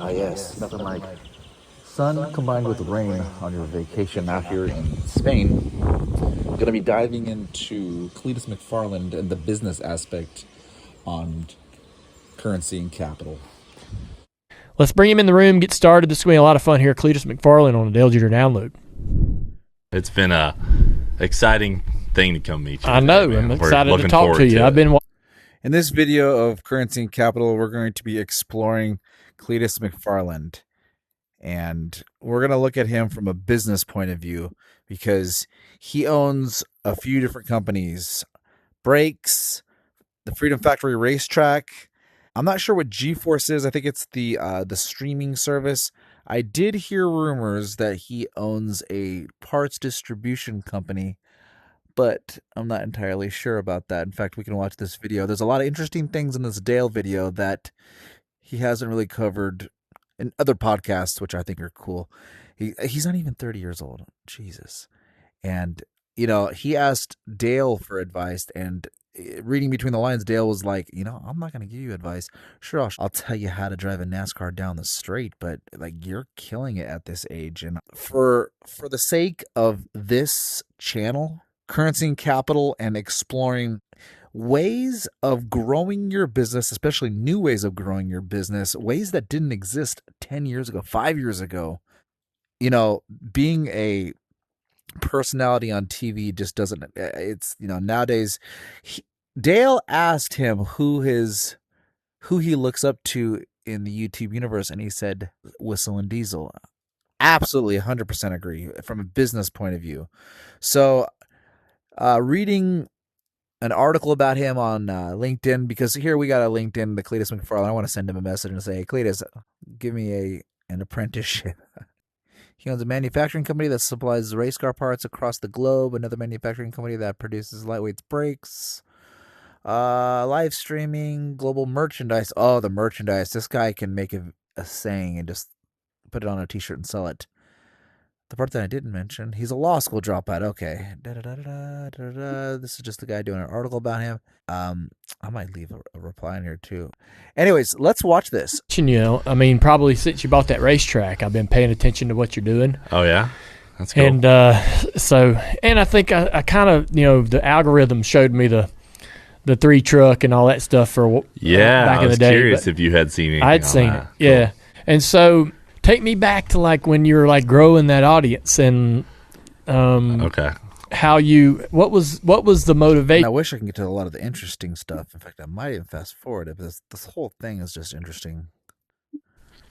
Ah, yes, nothing like sun combined with rain on your vacation out here in Spain. Going to be diving into Cleetus McFarland and the business aspect on currency and capital. Let's bring him in the room, get started. This is going to be a lot of fun here. Cleetus McFarland on the Dale Jr. Download. It's been a exciting thing to come meet you. I know. I'm excited to talk to you. I've been. In this video of Currency and Capital, we're going to be exploring Cleetus McFarland. And we're going to look at him from a business point of view because he owns a few different companies. Brakes, the Freedom Factory Racetrack. I'm not sure what G-Force is. I think it's the streaming service. I did hear rumors that he owns a parts distribution company, but I'm not entirely sure about that. In fact, we can watch this video. There's a lot of interesting things in this Dale video that he hasn't really covered in other podcasts, which I think are cool. He's not even 30 years old. Jesus. And, you know, he asked Dale for advice, and reading between the lines, Dale was like, you know, I'm not going to give you advice. Sure, I'll tell you how to drive a NASCAR down the straight, but like you're killing it at this age. And for the sake of this channel, Currency and Capital, and exploring ways of growing your business, especially new ways of growing your business, ways that didn't exist 10 years ago, 5 years ago. You know, being a personality on TV just doesn't, it's, you know, nowadays, Dale asked him who he looks up to in the YouTube universe, and he said Whistle and Diesel. Absolutely 100% agree from a business point of view. So reading an article about him on LinkedIn, because here we got a LinkedIn, the Cleetus McFarland. I want to send him a message and say, hey, Cleetus, give me an apprenticeship. He owns a manufacturing company that supplies race car parts across the globe, another manufacturing company that produces lightweight brakes, live streaming, global merchandise. Oh, the merchandise. This guy can make a saying and just put it on a t-shirt and sell it. The part that I didn't mention, he's a law school dropout. Okay. This is just the guy doing an article about him. I might leave a reply in here too. Anyways, let's watch this. You know, I mean, probably since you bought that racetrack, I've been paying attention to what you're doing. Oh, yeah? That's cool. And and I think I kind of, you know, the algorithm showed me the 3-truck and all that stuff for back in the day. I was curious if you had seen anything. I'd seen it, yeah. Cool. And so take me back to like when you were like growing that audience and okay. What was the motivation? I wish I can get to a lot of the interesting stuff. In fact, I might even fast forward it, but this whole thing is just interesting.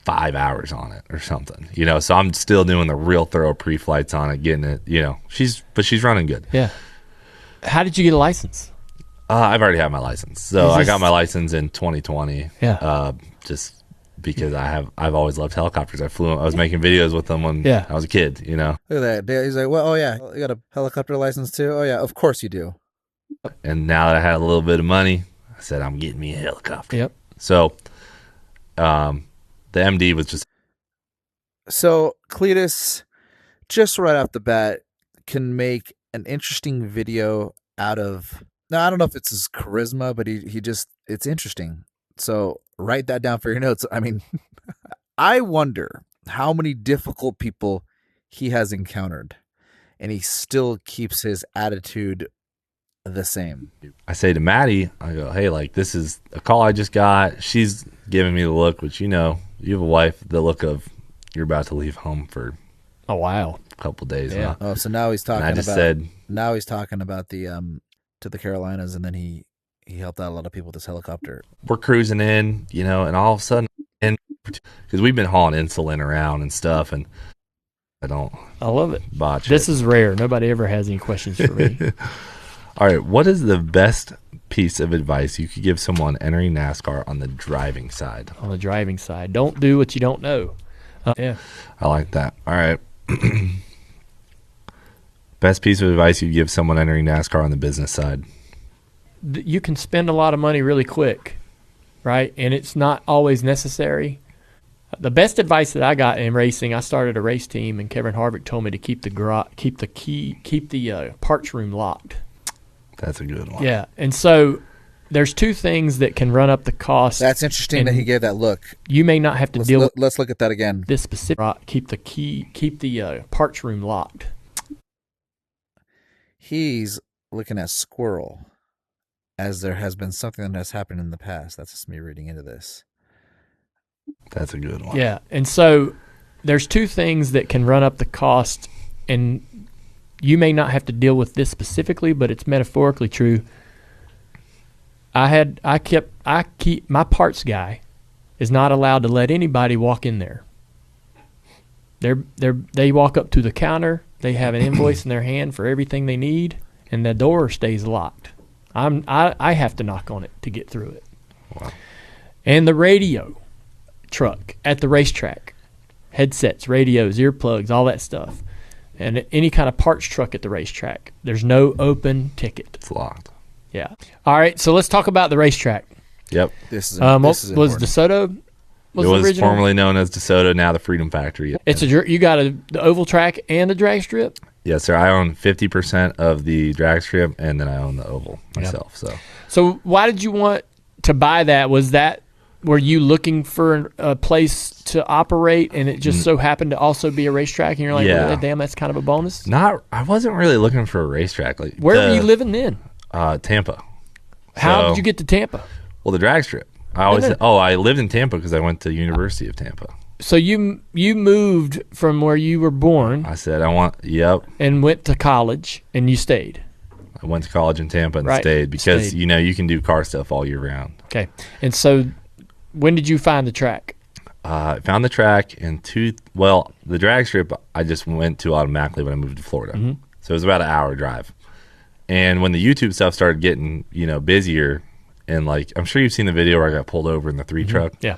5 hours on it or something, you know. So I'm still doing the real thorough pre-flights on it, getting it. You know, she's running good. Yeah. How did you get a license? I've already had my license, so I got my license in 2020. Yeah. Just because I've always loved helicopters. I was making videos with them when I was a kid, you know. Look at that. He's like, well, oh yeah, you got a helicopter license too? Oh yeah, of course you do. And now that I had a little bit of money, I said, I'm getting me a helicopter. Yep. So the MD was just... So Cleetus, just right off the bat, can make an interesting video out of... Now, I don't know if it's his charisma, but he just... It's interesting. So write that down for your notes. I mean, I wonder how many difficult people he has encountered, and he still keeps his attitude the same. I say to Maddie, I go, hey, like, this is a call I just got. She's giving me the look, which, you know, you have a wife, the look of you're about to leave home for a while, a couple of days. Yeah. Huh? Oh, so now he's talking and I just said, now he's talking about the to the Carolinas, and then he helped out a lot of people with this helicopter. We're cruising in, you know, and all of a sudden, because we've been hauling insulin around and stuff, and I love it. Botch this it. is rare. Nobody ever has any questions for me. All right, what is the best piece of advice you could give someone entering NASCAR on the driving side? On the driving side, don't do what you don't know. Yeah, I like that. All right. Best piece of advice you give someone entering NASCAR on the business side? You can spend a lot of money really quick, right? And it's not always necessary. The best advice that I got in racing, I started a race team, and Kevin Harvick told me to keep the parts room locked. That's a good one. Yeah, and so there's two things that can run up the cost. That's interesting that he gave that look. You may not have to deal with Let's look at that again. this specific. Keep the parts room locked. He's looking at squirrel, as there has been something that has happened in the past. That's just me reading into this. That's a good one. Yeah, and so there's two things that can run up the cost, and you may not have to deal with this specifically, but it's metaphorically true. I keep my parts guy is not allowed to let anybody walk in there. They walk up to the counter. They have an invoice in their hand for everything they need, and the door stays locked. I have to knock on it to get through it. Wow. And the radio truck at the racetrack, headsets, radios, earplugs, all that stuff, and any kind of parts truck at the racetrack, there's no open ticket. It's locked. Yeah. All right, so let's talk about the racetrack. Yep. This is Was important. DeSoto? It was original? formerly known as DeSoto, now the Freedom Factory. It's you got the oval track and the drag strip. Yes, sir. I own 50% of the drag strip, and then I own the oval myself. So why did you want to buy that? Were you looking for a place to operate, and it just so happened to also be a racetrack, and you're like, Yeah. well, damn, that's kind of a bonus? I wasn't really looking for a racetrack. Like Where were you living then? Tampa. How So- did you get to Tampa? Well, the drag strip. I lived in Tampa because I went to University of Tampa. So you moved from where you were born I said, and went to college, and you stayed. I went to college in Tampa and Right. stayed because, Stayed. you can do car stuff all year round. Okay. And so when did you find the track? I found the track the drag strip I just went to automatically when I moved to Florida. Mm-hmm. So it was about an hour drive. And when the YouTube stuff started getting, busier, and like, I'm sure you've seen the video where I got pulled over in the 3 truck. Yeah.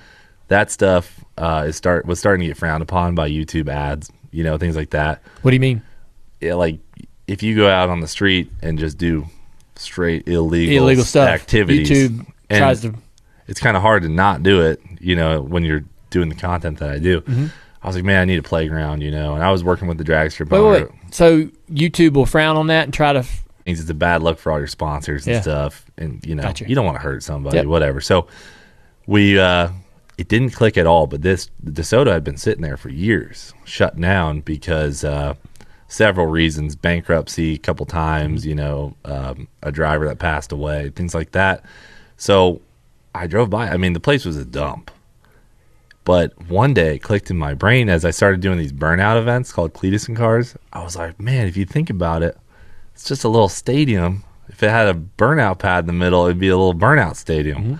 That stuff was starting to get frowned upon by YouTube ads, things like that. What do you mean? Yeah, like if you go out on the street and just do straight illegal stuff. activities, YouTube and tries to. it's kind of hard to not do it, when you're doing the content that I do. Mm-hmm. I was like, man, I need a playground, and I was working with the drag strip Wait. owner. So YouTube will frown on that and try to. It's a bad look for all your sponsors and Yeah. stuff, and Gotcha. you don't want to hurt somebody, Yep. whatever. So we it didn't click at all, but the DeSoto had been sitting there for years, shut down because several reasons: bankruptcy a couple times, a driver that passed away, things like that. So I drove by. I mean, the place was a dump. But one day it clicked in my brain as I started doing these burnout events called Cleetus and Cars. I was like, man, if you think about it, it's just a little stadium. If it had a burnout pad in the middle, it'd be a little burnout stadium. Mm-hmm.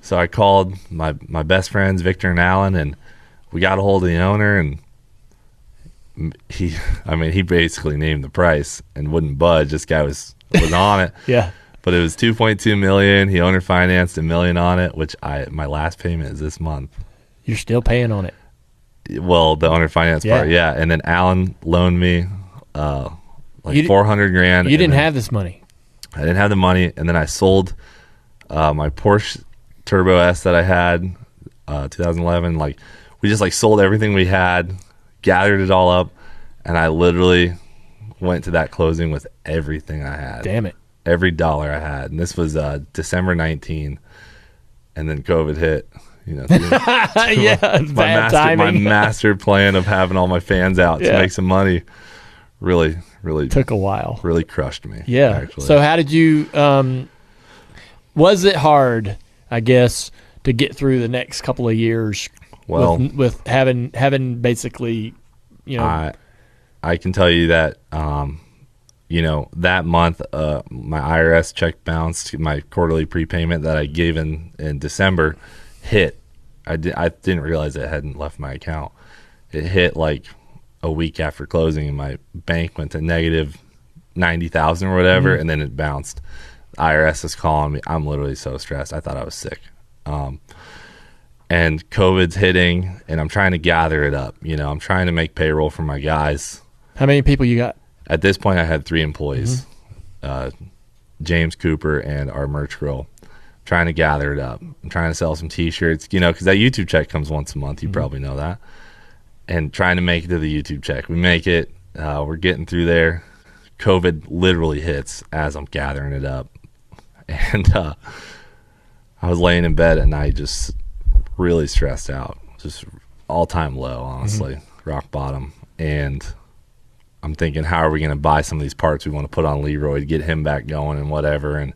So I called my best friends, Victor and Alan, and we got a hold of the owner, and he basically named the price and wouldn't budge. This guy was on it. Yeah. But it was $2.2 million. He owner financed $1 million on it, which my last payment is this month. You're still paying on it. Well, the owner finance part, yeah. And then Alan loaned me $400,000. You didn't have this money. I didn't have the money, and then I sold my Porsche Turbo S that I had, 2011. Like, we just sold everything we had, gathered it all up, and I literally went to that closing with everything I had. Damn it. Every dollar I had, and this was December 19, and then COVID hit. Yeah, it's bad my timing. master plan of having all my fans out to Yeah. make some money really Took a while. really crushed me. Yeah. actually. So how did you? Was it hard? I guess to get through the next couple of years. Well, with having basically, I can tell you that that month my IRS check bounced. My quarterly prepayment that I gave in December hit. I didn't realize it hadn't left my account. It hit like a week after closing, and my bank went to negative 90,000 or whatever, and then it bounced. The IRS is calling me. I'm literally so stressed. I thought I was sick. And COVID's hitting, and I'm trying to gather it up. I'm trying to make payroll for my guys. How many people you got? At this point, I had 3 employees, James Cooper and our merch girl. Trying to gather it up. I'm trying to sell some T-shirts, because that YouTube check comes once a month. You probably know that. And trying to make it to the YouTube check. We make it. We're getting through there. COVID literally hits as I'm gathering it up. And I was laying in bed at night, just really stressed out, just all time low, honestly, rock bottom. And I'm thinking, how are we going to buy some of these parts we want to put on Leroy to get him back going and whatever. And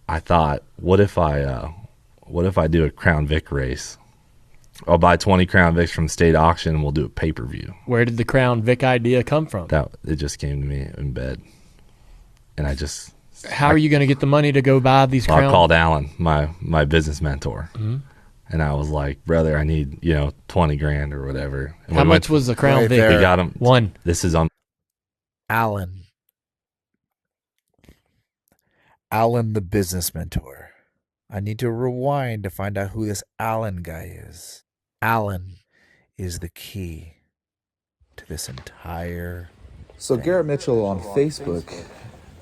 I thought, what if I do a Crown Vic race? I'll buy 20 Crown Vics from the state auction and we'll do a pay-per-view. Where did the Crown Vic idea come from? It just came to me in bed. And how are you going to get the money to go buy these Crown? I called Alan, my business mentor. Mm-hmm. And I was like, brother, I need, $20 grand or whatever. And how much was the Crown Vic? there. We got him. One. This is on Alan, the business mentor. I need to rewind to find out who this Alan guy is. Alan is the key to this entire So Garrett Mitchell on Facebook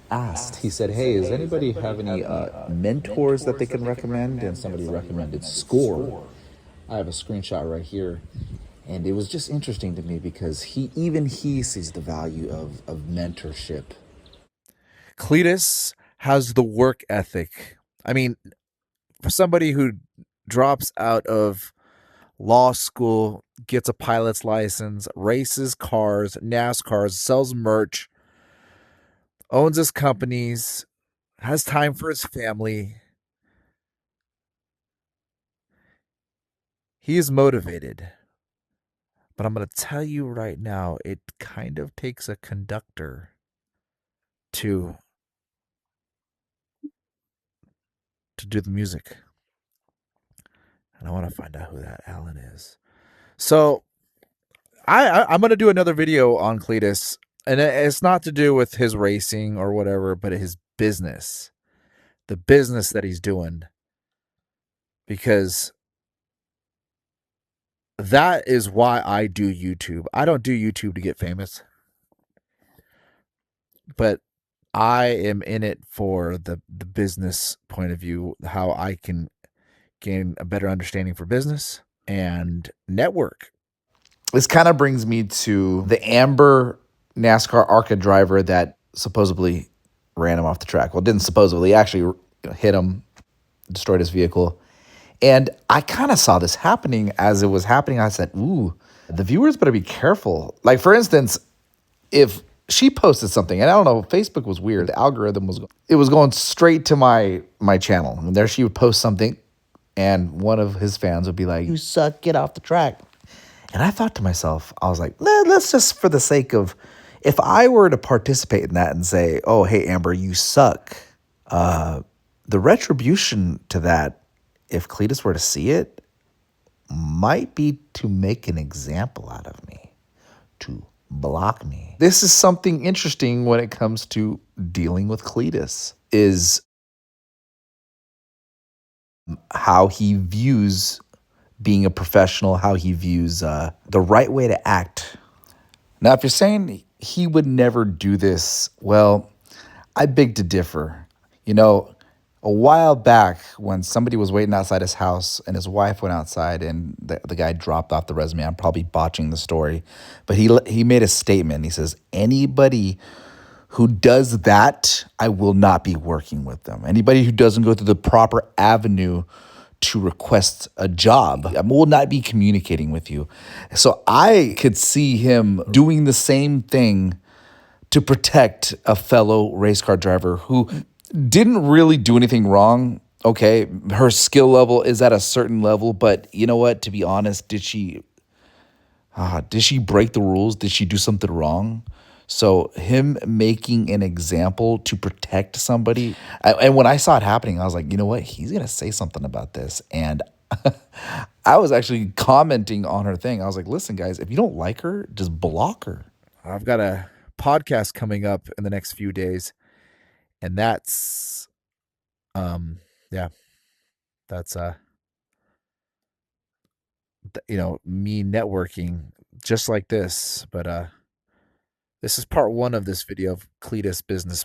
asked, he said, hey, does anybody have any mentors that they can recommend? And somebody recommended Score. I have a screenshot right here. And it was just interesting to me because he sees the value of mentorship. Cleetus has the work ethic. I mean, for somebody who drops out of law school, gets a pilot's license, races cars, NASCARs, sells merch, owns his companies, has time for his family. He is motivated. But I'm going to tell you right now, it kind of takes a conductor to do the music. And I want to find out who that Alan is. So I'm going to do another video on Cleetus. And it's not to do with his racing or whatever, but his business. The business that he's doing. Because that is why I do YouTube. I don't do YouTube to get famous. But I am in it for the business point of view, how I can gain a better understanding for business and network. This kind of brings me to the Amber NASCAR ARCA driver that supposedly ran him off the track. Well, didn't supposedly. He actually hit him, destroyed his vehicle. And I kind of saw this happening. As it was happening, I said, ooh, the viewers better be careful. Like, for instance, if she posted something, and I don't know, Facebook was weird. The algorithm was going straight to my channel. And there she would post something, and one of his fans would be like, you suck, get off the track. And I thought to myself, I was like, let's just, for the sake of, if I were to participate in that and say, oh, hey, Amber, you suck, the retribution to that, if Cleetus were to see it, might be to make an example out of me, to block me. This is something interesting when it comes to dealing with Cleetus, is how he views being a professional, how he views the right way to act. Now, if you're saying he would never do this, well, I beg to differ. A while back when somebody was waiting outside his house and his wife went outside and the guy dropped off the resume, I'm probably botching the story, but he made a statement. He says, anybody who does that, I will not be working with them. Anybody who doesn't go through the proper avenue to request a job, I will not be communicating with you. So I could see him doing the same thing to protect a fellow race car driver who didn't really do anything wrong. Okay, her skill level is at a certain level, but you know what? To be honest, did she break the rules? Did she do something wrong? So him making an example to protect somebody, and when I saw it happening, I was like, you know what? He's gonna say something about this, and I was actually commenting on her thing. I was like, listen, guys, if you don't like her, just block her. I've got a podcast coming up in the next few days. And that's, that's, me networking just like this. But this is part one of this video of Cleetus business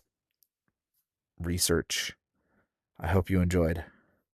research. I hope you enjoyed.